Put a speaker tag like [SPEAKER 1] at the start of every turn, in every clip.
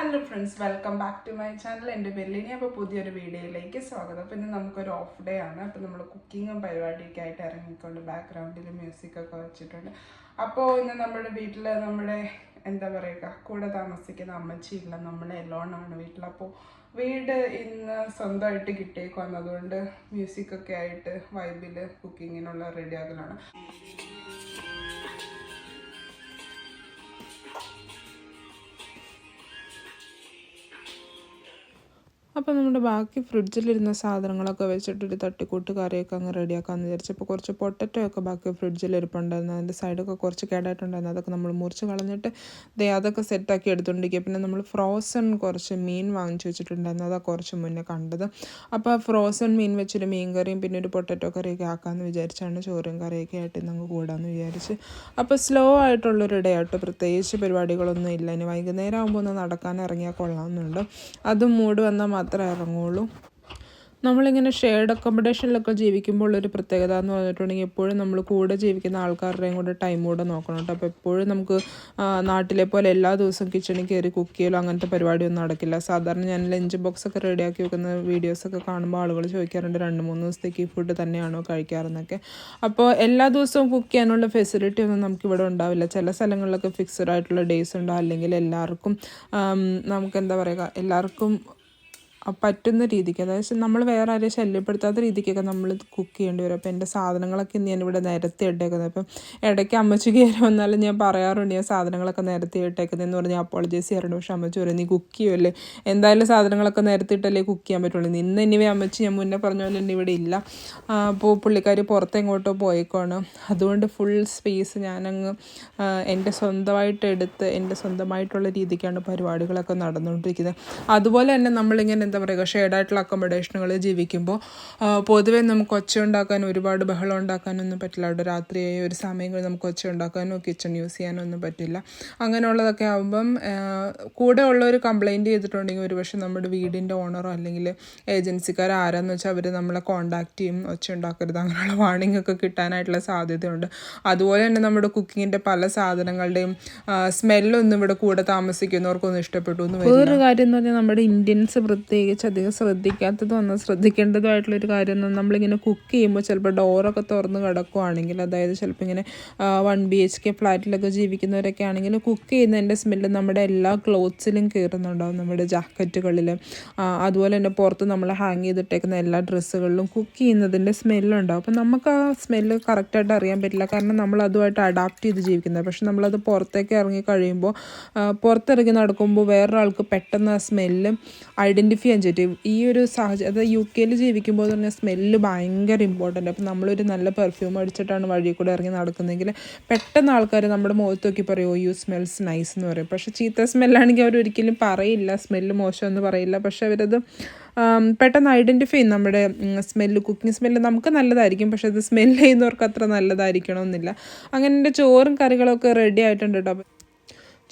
[SPEAKER 1] Hello friends, welcome back to my channel. എൻ്റെ പേരിലിനി അപ്പോൾ പുതിയൊരു വീഡിയോയിലേക്ക് സ്വാഗതം. അപ്പോൾ ഇന്ന് നമുക്കൊരു ഓഫ് ഡേ ആണ്. അപ്പോൾ നമ്മൾ കുക്കിങ്ങും പരിപാടിയൊക്കെ ആയിട്ട് ഇറങ്ങിക്കൊണ്ട് ബാക്ക്ഗ്രൗണ്ടിൽ മ്യൂസിക്കൊക്കെ വെച്ചിട്ടുണ്ട്. അപ്പോൾ ഇന്ന് നമ്മുടെ വീട്ടിൽ നമ്മുടെ എന്താ പറയുക, കൂടെ താമസിക്കുന്ന അമ്മച്ചിയില്ല, നമ്മൾ എലോണാണ് വീട്ടിൽ. അപ്പോൾ വീട് ഇന്ന് സ്വന്തമായിട്ട് കിട്ടിയേക്ക് വന്നതുകൊണ്ട് മ്യൂസിക്കൊക്കെ ആയിട്ട് വൈബിൽ കുക്കിങ്ങിനുള്ള റെഡിയാക്കലാണ്. അപ്പോൾ നമ്മുടെ ബാക്കി ഫ്രിഡ്ജിലിരുന്ന സാധനങ്ങളൊക്കെ വെച്ചിട്ടൊരു തട്ടിക്കൂട്ട് കറിയൊക്കെ അങ്ങ് റെഡിയാക്കാമെന്ന് വിചാരിച്ചപ്പോൾ കുറച്ച് പൊട്ടറ്റോ ഒക്കെ ബാക്കി ഫ്രിഡ്ജിലിരിപ്പുണ്ടായിരുന്നു. അതിൻ്റെ സൈഡൊക്കെ കുറച്ച് കേടായിട്ടുണ്ടായിരുന്നു. അതൊക്കെ നമ്മൾ മുറിച്ച് കളഞ്ഞിട്ട് അതൊക്കെ സെറ്റാക്കി എടുത്തുകൊണ്ടിരിക്കുക. പിന്നെ നമ്മൾ ഫ്രോസൺ കുറച്ച് മീൻ വാങ്ങിച്ചു വെച്ചിട്ടുണ്ടായിരുന്നു. അതാണ് കുറച്ച് മുന്നേ കണ്ടത്. അപ്പോൾ ഫ്രോസൺ മീൻ വെച്ചൊരു മീൻ കറിയും പിന്നെ ഒരു പൊട്ടറ്റോ കറിയൊക്കെ ആക്കാമെന്ന് വിചാരിച്ചാണ് ചോറും കറിയൊക്കെ ആയിട്ട് നമുക്ക് കൂടാമെന്ന് വിചാരിച്ച്. അപ്പോൾ സ്ലോ ആയിട്ടുള്ളൊരു ഡേ ആയിട്ട് പ്രത്യേകിച്ച് പരിപാടികളൊന്നും ഇല്ല. ഇനി വൈകുന്നേരം ആകുമ്പോൾ ഒന്ന് നടക്കാൻ ഇറങ്ങിയാൽ കൊള്ളാമെന്നുണ്ട്. അതും മൂഡ് വന്നാൽ മാത്രമേ ഇറങ്ങുള്ളൂ. നമ്മളിങ്ങനെ ഷെയർഡ് അക്കോമഡേഷനിലൊക്കെ ജീവിക്കുമ്പോൾ ഒരു പ്രത്യേകത എന്ന് പറഞ്ഞിട്ടുണ്ടെങ്കിൽ എപ്പോഴും നമ്മൾ കൂടെ ജീവിക്കുന്ന ആൾക്കാരുടെയും കൂടെ ടൈം കൂടെ നോക്കണം കേട്ടോ. അപ്പോൾ എപ്പോഴും നമുക്ക് നാട്ടിലെ പോലെ എല്ലാ ദിവസവും കിച്ചണിൽ കയറി കുക്ക് ചെയ്യലോ അങ്ങനത്തെ പരിപാടിയൊന്നും നടക്കില്ല. സാധാരണ ഞാൻ ലഞ്ച് ബോക്സൊക്കെ റെഡിയാക്കി വെക്കുന്ന വീഡിയോസൊക്കെ കാണുമ്പോൾ ആളുകൾ ചോദിക്കാറുണ്ട് 2-3 ദിവസത്തേക്ക് ഈ ഫുഡ് തന്നെയാണോ കഴിക്കാറെന്നൊക്കെ. അപ്പോൾ എല്ലാ ദിവസവും കുക്ക് ചെയ്യാനുള്ള ഫെസിലിറ്റി ഒന്നും നമുക്കിവിടെ ഉണ്ടാവില്ല. ചില സ്ഥലങ്ങളിലൊക്കെ ഫിക്സഡ് ആയിട്ടുള്ള ഡേയ്സ് ഉണ്ടാവും. അല്ലെങ്കിൽ എല്ലാവർക്കും നമുക്ക് എന്താ പറയുക, എല്ലാവർക്കും പറ്റുന്ന രീതിക്ക്, അതായത് നമ്മൾ വേറെ ആരെയും ശല്യപ്പെടുത്താത്ത രീതിക്കൊക്കെ നമ്മൾ കുക്ക് ചെയ്യേണ്ടി വരും. അപ്പോൾ എൻ്റെ സാധനങ്ങളൊക്കെ ഞാനിവിടെ നിരത്തി ഇട്ടേക്കുന്നത്. അപ്പം ഇടയ്ക്ക് അമ്മച്ചി കയറി വന്നാലും ഞാൻ പറയാറുണ്ട് ഞാൻ സാധനങ്ങളൊക്കെ നിരത്തി ഇട്ടേക്കുന്നതെന്ന് പറഞ്ഞാൽ അപ്പോളജൈസ് ചെയ്യാറുണ്ട്. പക്ഷേ അമ്മച്ചി പറയും നീ കുക്ക് ചെയ്യുമല്ലേ, എന്തായാലും സാധനങ്ങളൊക്കെ നിരത്തിയിട്ടല്ലേ കുക്ക് ചെയ്യാൻ പറ്റുള്ളൂ. ഇന്ന് എനിവേ അമ്മച്ചി ഞാൻ മുന്നേ പറഞ്ഞ പോലെ തന്നെ ഇവിടെ ഇല്ല. അപ്പോൾ പുള്ളിക്കാരി പുറത്തെങ്ങോട്ടോ പോയേക്കാണ്. അതുകൊണ്ട് ഫുൾ സ്പേസ് ഞാനങ്ങ് എൻ്റെ സ്വന്തമായിട്ട് എടുത്ത് എൻ്റെ സ്വന്തമായിട്ടുള്ള രീതിക്കാണ് പരിപാടികളൊക്കെ നടന്നുകൊണ്ടിരിക്കുന്നത്. അതുപോലെ തന്നെ നമ്മളിങ്ങനെ എന്താ പറയുക, ഷെയർഡായിട്ടുള്ള അക്കോമഡേഷനുകളിൽ ജീവിക്കുമ്പോൾ പൊതുവേ നമുക്ക് ഒച്ച ഉണ്ടാക്കാനും ഒരുപാട് ബഹളം ഉണ്ടാക്കാനൊന്നും പറ്റില്ല. അവിടെ രാത്രിയായി ഒരു സമയങ്ങളിൽ നമുക്ക് ഒച്ച ഉണ്ടാക്കാനോ കിച്ചൺ യൂസ് ചെയ്യാനോ ഒന്നും പറ്റില്ല. അങ്ങനെയുള്ളതൊക്കെ ആകുമ്പം കൂടെ ഉള്ളവർ കംപ്ലയിൻറ്റ് ചെയ്തിട്ടുണ്ടെങ്കിൽ ഒരുപക്ഷെ നമ്മുടെ വീടിൻ്റെ ഓണറോ അല്ലെങ്കിൽ ഏജൻസിക്കാരോ ആരാന്ന് വെച്ചാൽ അവർ നമ്മളെ കോൺടാക്റ്റ് ചെയ്യും, ഒച്ച ഉണ്ടാക്കരുത് അങ്ങനെയുള്ള വാർണിംഗ് ഒക്കെ കിട്ടാനായിട്ടുള്ള സാധ്യതയുണ്ട്. അതുപോലെ തന്നെ നമ്മുടെ കുക്കിങ്ങിൻ്റെ പല സാധനങ്ങളുടെയും സ്മെല്ലൊന്നും ഇവിടെ കൂടെ താമസിക്കുന്നവർക്കൊന്നും ഇഷ്ടപ്പെട്ടു എന്ന് വരും. വേറൊരു കാര്യം എന്ന് പറഞ്ഞാൽ നമ്മുടെ ഇന്ത്യൻസ് പ്രത്യേകിച്ച് അധികം ശ്രദ്ധിക്കാത്തതും ഒന്നും ശ്രദ്ധിക്കേണ്ടതുമായിട്ടുള്ളൊരു കാര്യം എന്ന് നമ്മളിങ്ങനെ കുക്ക് ചെയ്യുമ്പോൾ ചിലപ്പോൾ ഡോറൊക്കെ തുറന്ന് കിടക്കുവാണെങ്കിൽ, അതായത് ചിലപ്പോൾ ഇങ്ങനെ 1 BHK ഫ്ലാറ്റിലൊക്കെ ജീവിക്കുന്നവരൊക്കെ ആണെങ്കിൽ കുക്ക് ചെയ്യുന്നതിൻ്റെ സ്മെല്ല് നമ്മുടെ എല്ലാ ക്ലോത്ത്സിലും കയറുന്നുണ്ടാവും, നമ്മുടെ ജാക്കറ്റുകളിൽ. അതുപോലെ തന്നെ പുറത്ത് നമ്മൾ ഹാങ് ചെയ്തിട്ടേക്കുന്ന എല്ലാ ഡ്രസ്സുകളിലും കുക്ക് ചെയ്യുന്നതിൻ്റെ സ്മെല്ലുണ്ടാവും. അപ്പോൾ നമുക്ക് ആ സ്മെല്ല് കറക്റ്റായിട്ട് അറിയാൻ പറ്റില്ല, കാരണം നമ്മൾ അതുമായിട്ട് അഡാപ്റ്റ് ചെയ്ത് ജീവിക്കുന്നത്. പക്ഷെ നമ്മളത് പുറത്തേക്ക് ഇറങ്ങി കഴിയുമ്പോൾ, പുറത്തിറങ്ങി നടക്കുമ്പോൾ വേറൊരാൾക്ക് പെട്ടെന്ന് ആ സ്മെല്ല് ഐഡൻറ്റിഫൈ ചെയ്യാൻ പറ്റും. ഈ ഒരു സാഹചര്യം, അതായത് UK ജീവിക്കുമ്പോൾ എന്ന് പറഞ്ഞാൽ സ്മെല്ല് ഭയങ്കര ഇമ്പോർട്ടൻ്റ്. അപ്പോൾ നമ്മളൊരു നല്ല പെർഫ്യൂം അടിച്ചിട്ടാണ് വഴി കൂടെ ഇറങ്ങി നടക്കുന്നതെങ്കിൽ പെട്ടെന്ന് ആൾക്കാർ നമ്മുടെ മുഖത്ത് നോക്കി പറയുമോ യു സ്മെൽസ് നൈസ് എന്ന് പറയും. പക്ഷേ ചീത്ത സ്മെല്ലാണെങ്കിൽ അവരൊരിക്കലും പറയില്ല, സ്മെല്ല് മോശമെന്ന് പറയില്ല. പക്ഷെ അവരത് പെട്ടെന്ന് ഐഡൻറ്റിഫൈ ചെയ്യും. നമ്മുടെ സ്മെല്ല്, കുക്കിംഗ് സ്മെല്ല് നമുക്ക് നല്ലതായിരിക്കും, പക്ഷെ അത് സ്മെല്ല് ചെയ്യുന്നവർക്ക് അത്ര നല്ലതായിരിക്കണമെന്നില്ല. അങ്ങനെ എൻ്റെ ചോറും കറികളൊക്കെ റെഡി ആയിട്ടുണ്ട് കേട്ടോ.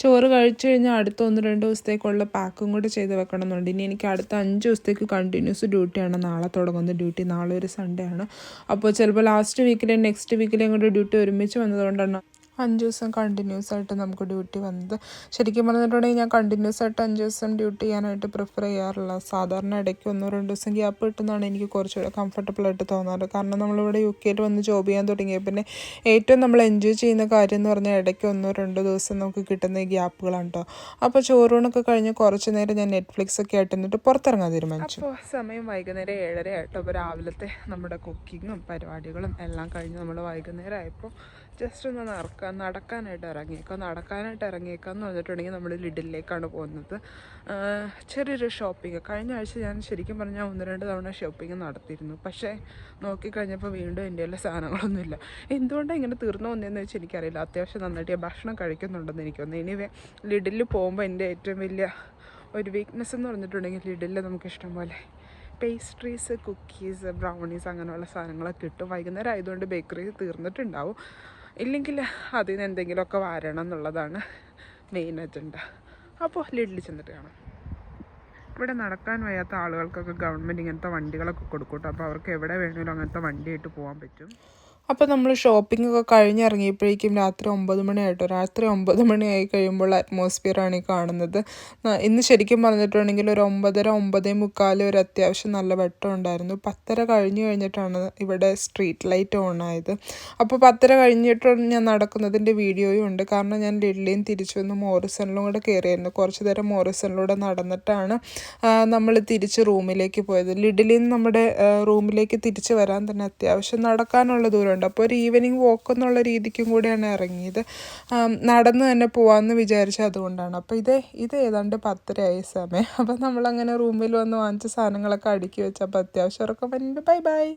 [SPEAKER 1] ചോറ് കഴിച്ചു കഴിഞ്ഞാൽ അടുത്ത 1-2 ദിവസത്തേക്കുള്ള പാക്കും കൂടി ചെയ്ത് വെക്കണം എന്നുണ്ട്. ഇനി എനിക്ക് അടുത്ത 5 ദിവസത്തേക്ക് കണ്ടിന്യൂസ് ഡ്യൂട്ടിയാണ് നാളെ തുടങ്ങുന്ന ഡ്യൂട്ടി. നാളെ ഒരു സൺഡേ ആണ്. അപ്പോൾ ചിലപ്പോൾ ലാസ്റ്റ് വീക്കിലെയും നെക്സ്റ്റ് വീക്കിലെയും കൂടി ഡ്യൂട്ടി ഒരുമിച്ച് വന്നതുകൊണ്ടാണ് 5 ദിവസം കണ്ടിന്യൂസ് ആയിട്ട് നമുക്ക് ഡ്യൂട്ടി വന്നത്. ശരിക്കും പറഞ്ഞിട്ടുണ്ടെങ്കിൽ ഞാൻ കണ്ടിന്യൂസ് ആയിട്ട് 5 ദിവസം ഡ്യൂട്ടി ചെയ്യാനായിട്ട് പ്രിഫർ ചെയ്യാറില്ല. സാധാരണ ഇടയ്ക്ക് 1-2 ദിവസം ഗ്യാപ്പ് കിട്ടുന്നതാണ് എനിക്ക് കുറച്ചുകൂടെ കംഫർട്ടബിളായിട്ട് തോന്നാറ്. കാരണം നമ്മളിവിടെ UK വന്ന് ജോബ് ചെയ്യാൻ തുടങ്ങിയ പിന്നെ ഏറ്റവും നമ്മൾ എൻജോയ് ചെയ്യുന്ന കാര്യം എന്ന് പറഞ്ഞാൽ ഇടയ്ക്ക് 1-2 ദിവസം നമുക്ക് കിട്ടുന്ന ഈ ഗ്യാപ്പുകളാണ് കേട്ടോ. അപ്പോൾ ചോറൂണൊക്കെ കഴിഞ്ഞ് കുറച്ച് നേരം ഞാൻ നെറ്റ്ഫ്ലിക്സ് ഒക്കെ ആയിട്ട് എന്നിട്ട് പുറത്തിറങ്ങാൻ തീരുമാനിച്ചു. അപ്പോൾ സമയം വൈകുന്നേരം 7:30 ആയിട്ടോ. അപ്പോൾ രാവിലത്തെ നമ്മുടെ കുക്കിങ്ങും പരിപാടികളും എല്ലാം കഴിഞ്ഞ് നമ്മൾ വൈകുന്നേരം ആയപ്പോൾ ജസ്റ്റ് ഒന്ന് നടക്കാനായിട്ട് ഇറങ്ങിയേക്കാന്ന് പറഞ്ഞിട്ടുണ്ടെങ്കിൽ നമ്മൾ ലിഡിലേക്കാണ് പോകുന്നത്. ചെറിയൊരു ഷോപ്പിംഗ്. കഴിഞ്ഞ ആഴ്ച ഞാൻ ശരിക്കും പറഞ്ഞാൽ 1-2 തവണ ഷോപ്പിംഗ് നടത്തിയിരുന്നു. പക്ഷേ നോക്കിക്കഴിഞ്ഞപ്പോൾ വീണ്ടും എൻ്റെ എല്ലാ സാധനങ്ങളൊന്നുമില്ല. എന്തുകൊണ്ടാണ് ഇങ്ങനെ തീർന്നു വന്നതെന്ന് വെച്ചാൽ എനിക്കറിയില്ല. അത്യാവശ്യം നന്നായിട്ട് ഭക്ഷണം കഴിക്കുന്നുണ്ടെന്ന് എനിക്ക് തോന്നുന്നു. എനിവേ ലിഡിൽ പോകുമ്പോൾ എൻ്റെ ഏറ്റവും വലിയ ഒരു വീക്ക്നെസ് എന്ന് പറഞ്ഞിട്ടുണ്ടെങ്കിൽ ലിഡിൽ നമുക്ക് ഇഷ്ടം പോലെ പേസ്ട്രീസ്, കുക്കീസ്, ബ്രൗണീസ് അങ്ങനെയുള്ള സാധനങ്ങളൊക്കെ കിട്ടും. വൈകുന്നേരം ആയതുകൊണ്ട് ബേക്കറി തീർന്നിട്ടുണ്ടാവും. ഇല്ലെങ്കിൽ അതിൽ നിന്ന് എന്തെങ്കിലുമൊക്കെ വരണം എന്നുള്ളതാണ് മെയിൻ അജണ്ട. അപ്പോൾ ലിഡിൽ ചെന്നിട്ട് കാണാം. ഇവിടെ നടക്കാൻ വയ്യാത്ത ആളുകൾക്കൊക്കെ ഗവൺമെൻറ് ഇങ്ങനത്തെ വണ്ടികളൊക്കെ കൊടുക്കും കേട്ടോ. അപ്പോൾ അവർക്ക് എവിടെ വേണമെങ്കിലും അങ്ങനത്തെ വണ്ടിയായിട്ട് പോകാൻ പറ്റും. അപ്പോൾ നമ്മൾ ഷോപ്പിംഗ് ഒക്കെ കഴിഞ്ഞിറങ്ങിയപ്പോഴേക്കും രാത്രി 9 മണിയായിട്ടോ. രാത്രി 9 മണിയായി കഴിയുമ്പോൾ അറ്റ്മോസ്ഫിയറാണ് ഈ കാണുന്നത്. ഇന്ന് ശരിക്കും പറഞ്ഞിട്ടുണ്ടെങ്കിൽ ഒരു 9:30 9:45 ഒരു അത്യാവശ്യം നല്ല വെട്ടം ഉണ്ടായിരുന്നു. 10:30 കഴിഞ്ഞിട്ടാണ് ഇവിടെ സ്ട്രീറ്റ് ലൈറ്റ് ഓൺ ആയത്. അപ്പോൾ 10:30 കഴിഞ്ഞിട്ട് ഞാൻ നടക്കുന്നതിൻ്റെ വീഡിയോയും ഉണ്ട്. കാരണം ഞാൻ ലിഡ്ലിയും തിരിച്ചു വന്ന് മോറിസണിലും കൂടെ കയറിയായിരുന്നു. കുറച്ച് നേരം മോറിസണിലൂടെ നടന്നിട്ടാണ് നമ്മൾ തിരിച്ച് റൂമിലേക്ക് പോയത്. ലിഡ്ലിയിൽ നിന്ന് നമ്മുടെ റൂമിലേക്ക് തിരിച്ച് വരാൻ തന്നെ അത്യാവശ്യം നടക്കാനുള്ള ദൂരമുണ്ട്. അപ്പോൾ ഒരു ഈവനിങ് വോക്ക് എന്നുള്ള രീതിക്കും കൂടിയാണ് ഇറങ്ങിയത്. നടന്ന് തന്നെ പോകാമെന്ന് വിചാരിച്ചത് അതുകൊണ്ടാണ്. അപ്പോൾ ഇത് ഏതാണ്ട് 10:30 ആയ സമയം. അപ്പോൾ നമ്മളങ്ങനെ റൂമിൽ വന്ന് വാങ്ങിച്ച സാധനങ്ങളൊക്കെ അടുക്കി വെച്ചപ്പോൾ അത്യാവശ്യം ഉറക്കം വരുന്നുണ്ട്. Bye bye.